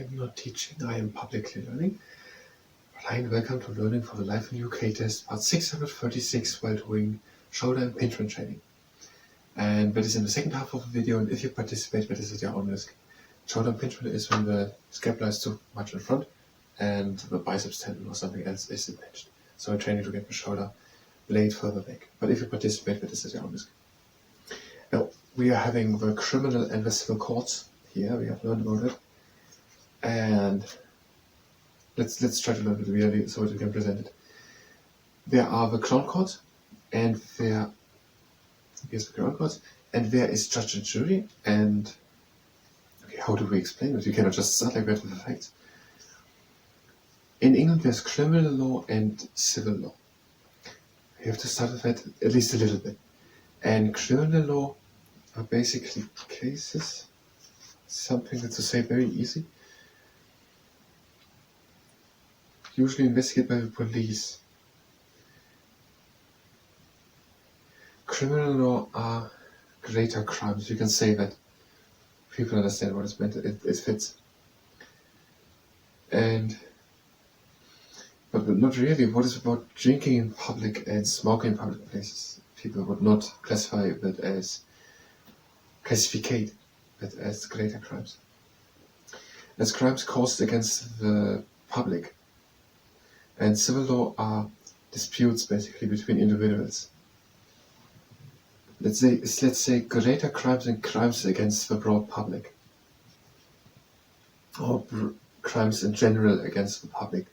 I'm not teaching, I am publicly learning. Hi and welcome to Learning for the Life in UK test, part 636 while doing shoulder and pinch training. And that is in the second half of the video, and if you participate, that is at your own risk. Shoulder and pinch is when the scapula is too much in front and the biceps tendon or something else is impinged. So I'm training to get the shoulder blade further back. But if you participate, that is at your own risk. Now, we are having the criminal and the civil courts here, we have learned about it. And let's try to learn it really so we can present it. There are the crown courts, and here's the crown courts, and there is judge and jury. And okay, how do we explain it? You cannot just start like that with the facts. In England, there's criminal law and civil law. You have to start with that at least a little bit. And criminal law are basically cases, something that's to say very easy, usually investigated by the police. Criminal law are greater crimes. You can say that. People understand what it's meant. It fits. But not really. What is about drinking in public and smoking in public places? People would not classify that as greater crimes. As crimes caused against the public. And civil law are disputes basically between individuals. Let's say greater crimes and crimes against the broad public, or crimes in general against the public.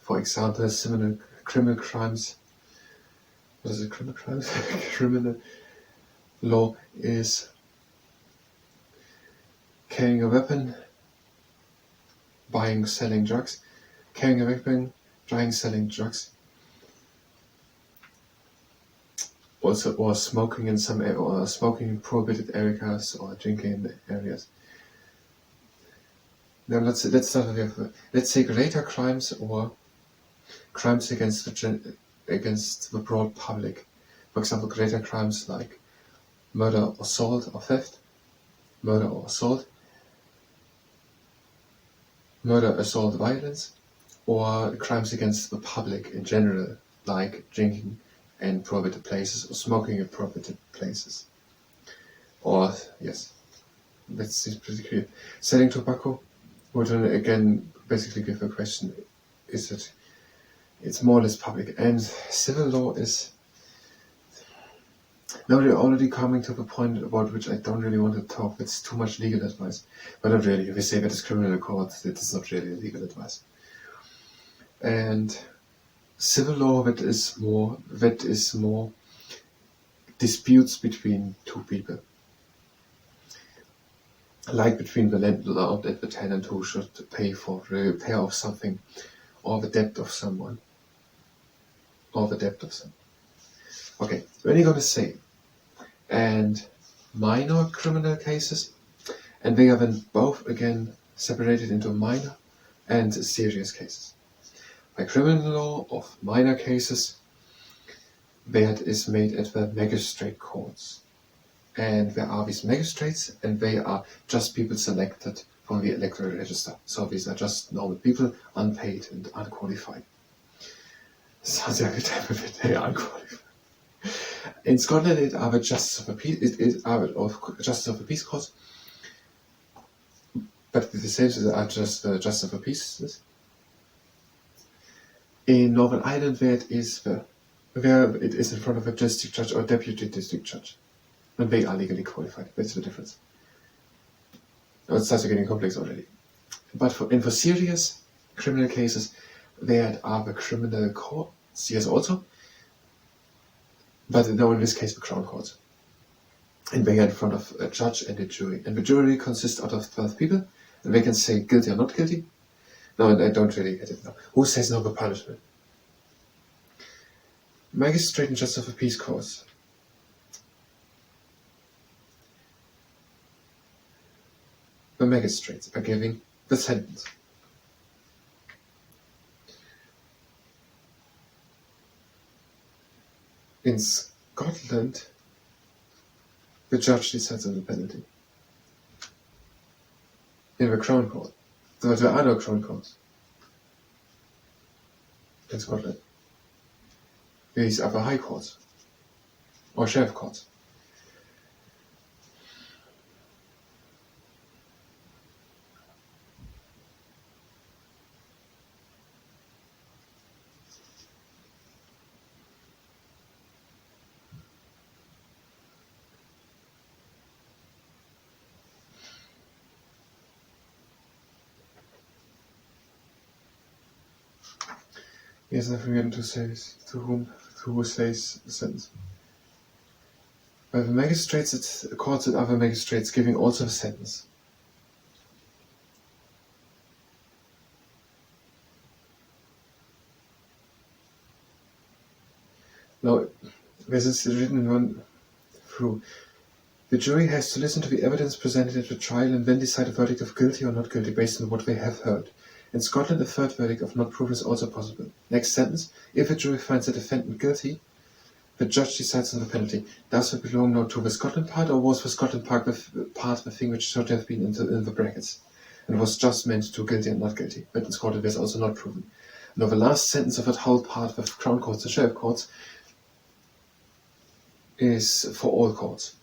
For example, similar criminal crimes. What is it? Criminal crimes? Criminal law is carrying a weapon, buying, selling drugs. Carrying a weapon, buying, selling drugs. Also, or smoking in smoking in prohibited areas, or drinking in areas. Now let's start with let's say greater crimes or crimes against the broad public. For example, greater crimes like murder, assault, or theft. Murder or assault. Murder, assault, violence. Or crimes against the public in general, like drinking in prohibited places or smoking in prohibited places. Or, yes, that's pretty clear. Selling tobacco would again basically give a question, it's more or less public. And civil law is, now we're already coming to the point about which I don't really want to talk, it's too much legal advice. But not really, if we say that it's criminal court, it is not really legal advice. And civil law, that is more disputes between two people, like between the landlord and the tenant who should pay for the repair of something, or the debt of someone, Okay, when are you going to say? And minor criminal cases, and they are then both again separated into minor and serious cases. By criminal law of minor cases, that is made at the magistrate courts. And there are these magistrates, and they are just people selected from the electoral register. So these are just normal people, unpaid and unqualified. Sounds every time a bit, they are unqualified. In Scotland, it are the Justice of the Peace courts, but the same are just the Justice of the Peace. In Northern Ireland, where it is in front of a district judge or deputy district judge, and they are legally qualified. That's the difference. Now it starts getting complex already. But for serious criminal cases, there are the criminal courts, yes, also. But now in this case, the Crown Courts. And they are in front of a judge and a jury. And the jury consists out of 12 people, and they can say guilty or not guilty. No, and I don't really get it now. Who says no to punishment? Magistrate and Justice of the Peace courts. The magistrates are giving the sentence. In Scotland, the judge decides on the penalty. in the crown court. So there are no crown courts in Scotland. These are the high courts or sheriff courts. Yes, I forget to say this. To who says the sentence. By the magistrates, it's courts and other magistrates giving also the sentence. Now, this is written in one through. The jury has to listen to the evidence presented at the trial and then decide a verdict of guilty or not guilty based on what they have heard. In Scotland, a third verdict of not proven is also possible. Next sentence. If a jury finds the defendant guilty, the judge decides on the penalty. Does it belong now to the Scotland part, or was the Scotland part the thing which should have been in the brackets and was just meant to guilty and not guilty? But in Scotland, there's also not proven. Now, the last sentence of that whole part with Crown Courts and Sheriff Courts is for all courts,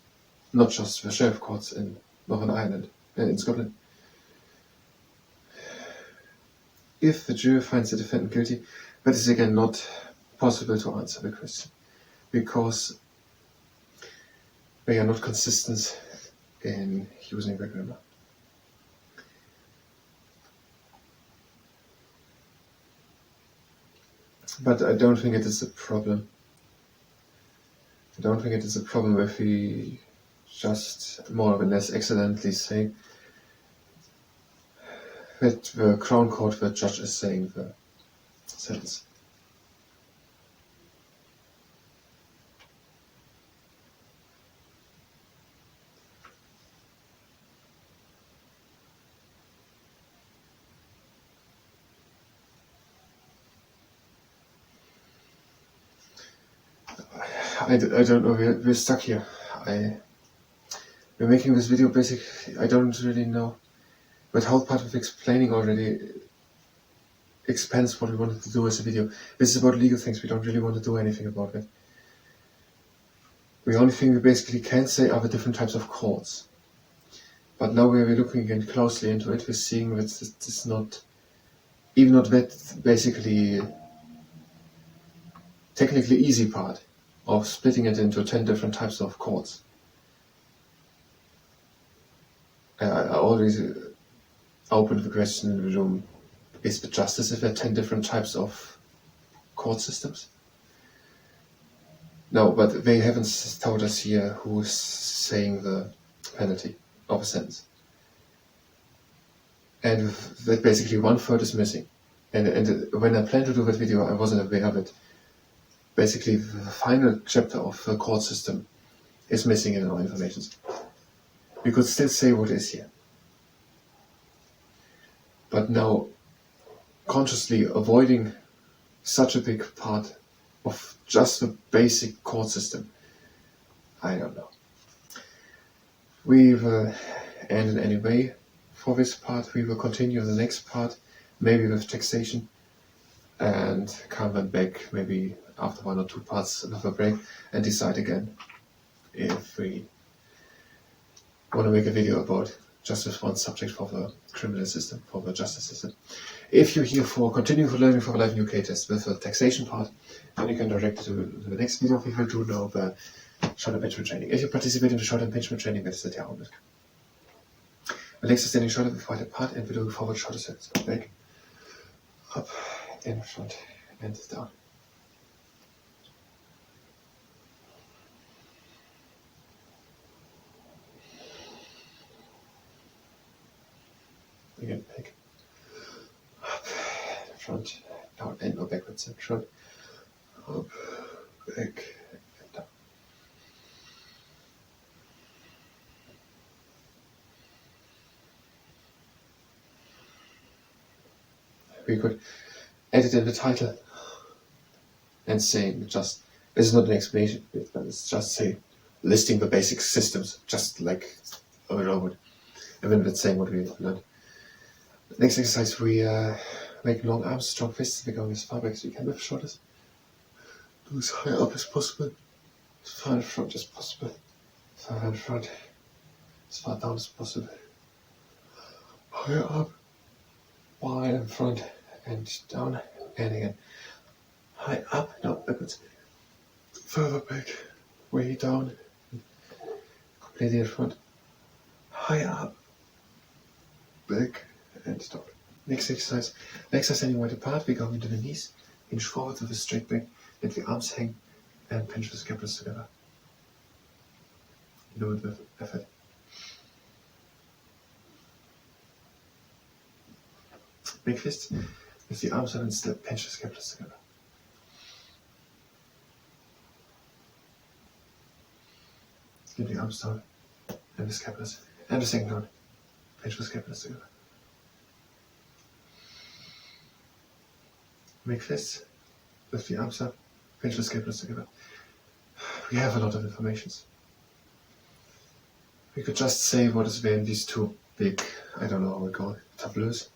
not just the Sheriff Courts in Northern Ireland, in Scotland. If the jury finds the defendant guilty, that is again not possible to answer the question, because they are not consistent in using the grammar. But I don't think it is a problem. I don't think it is a problem if we just more or less accidentally say that the Crown Court, the judge is saying the sentence. I don't know, we're stuck here. We're making this video basically, I don't really know. But whole part of explaining already expands what we wanted to do as a video. This is about legal things, we don't really want to do anything about it. The only thing we basically can say are the different types of courts. But now we're looking again closely into it, we're seeing that it's not, even not that basically technically easy part of splitting it into 10 different types of courts. I always opened the question in the room, is the justice if there are 10 different types of court systems? No, but they haven't told us here who is saying the penalty of a sentence. And that basically 1/3 is missing. And when I planned to do that video, I wasn't aware of it. Basically, the final chapter of the court system is missing in our information. We could still say what is here. But now, consciously avoiding such a big part of just the basic court system, I don't know. We will end it anyway for this part. We will continue the next part, maybe with taxation, and come then back maybe after 1 or 2 parts of a break and decide again if we want to make a video about just this one subject for the criminal system, for the justice system. If you're here for continuing learning for the Life in UK test with the taxation part, then you can direct to the next video. We will do now the short-term pension training. If you participate in the short-term pension training, that is the Jahrhundert. The next is standing shorter before the part, and we're looking forward to shorter steps. Back, up, in front, and down. Again, back, up, front, down, and or backwards and front, up, back, and down. We could edit in the title and saying just, this is not an explanation, but it's just say, listing the basic systems, just like a robot. And then it's saying what we learned. Next exercise, we make long arms, strong fists. We're going as far back as we can with shoulders. Do as high up as possible, as far in front as possible, as far in front, as far down as possible. Higher up, wide in front, and down, and again. High up, no, backwards. Further back, way down, completely in front. High up, back, and stop. Next exercise. Legs are standing wide apart. We go into the knees, hinge forward with a straight back, let the arms hang, and pinch the scapulars together. Do it with effort. Big fists. With the arms out and still pinch the scapulars together. Give the arms down and the scapulars. And the second down. Pinch the scapulars together. Make fists. Lift the arms up. Pinch the scapulars together. We have a lot of informations. We could just say what is there in these two big, I don't know how we call it, tableaus.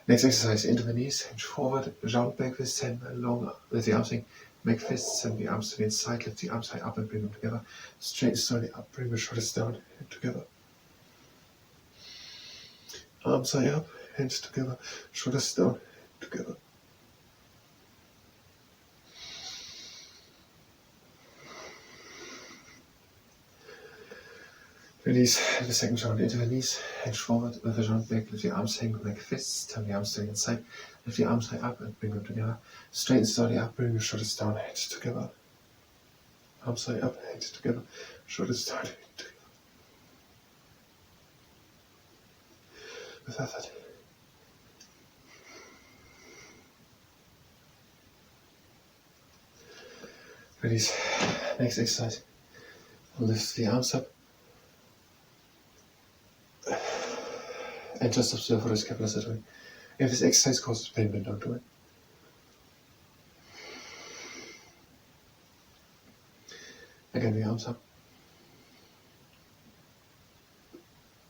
Next exercise, into the knees, hinge forward, round back with send long, let the arms hang, make fists, send the arms to the inside, lift the arms high up and bring them together. Straight slowly up, bring the shoulders down and together. Arms high up, hands together, shoulders down, together. Release the second round into the knees, hinge forward with the round back, lift the arms hang, make fists, turn the arms to the inside, lift the arms high up and bring them together. Straighten slowly up, bring the shoulders down, hands together. Arms high up, hands together, shoulders down, together. With effort. Release. Next exercise. Lift the arms up. And just observe what the scapulars are doing. If this exercise causes pain, then don't do it. Again, the arms up.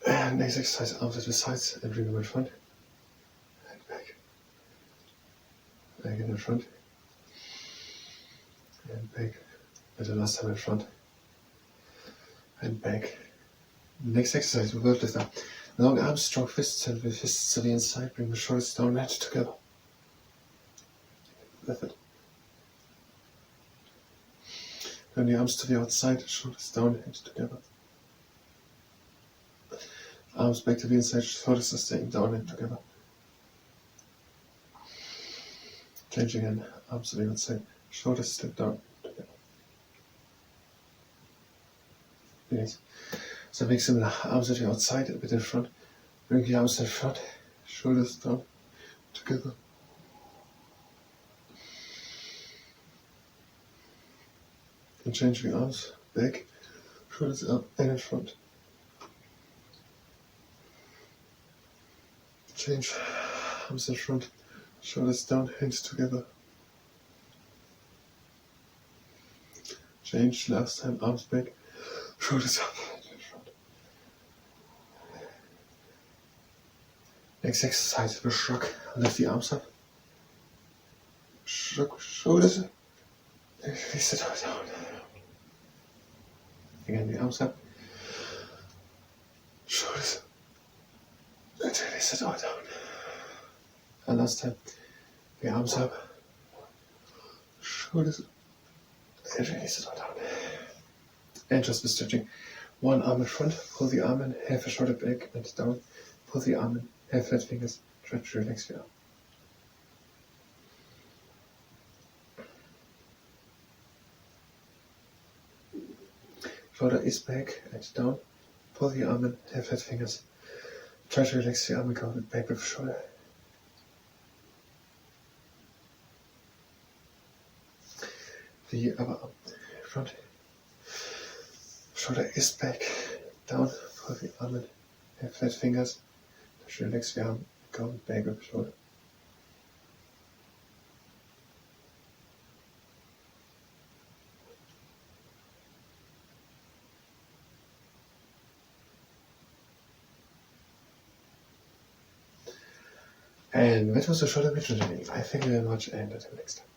And next exercise, arms at the sides and bring them in front. And back. Again in front. And back. And the last time in front. And back. Next exercise, we will lift up. Long arms, strong fists, and with fists to the inside, bring the shoulders down, hands together. Lift it. Turn the arms to the outside, shoulders down, hands together. Arms back to the inside, shoulders are staying down and together. Change again, arms to the outside, shoulders still down, together. Yes. Something similar, arms at the outside, a bit in front. Bring the arms in front, shoulders down, together. And change the arms, back, shoulders up and in front. Change, arms in front, shoulders down, hands together. Change, last time, arms back, shoulders up. Next exercise, we shrug. Lift the arms up. Shrug, shoulders up. Release it all down. Again, the arms up. Shoulders up. And release it all down. And last time, the arms up. Shoulders up. And release it all down. And just the stretching. One arm in front, pull the arm in, half a shoulder back and down. Pull the arm in. Have flat fingers, try to relax your arm. Shoulder is back and down. Pull the arm in, have flat fingers. Try to relax the arm and go back with the shoulder. The other arm, front. Shoulder is back, down. Pull the arm in, have flat fingers. Relax the arm, go back with the shoulder. And that was the shoulder and pinch training. I thank you very much, and until next time.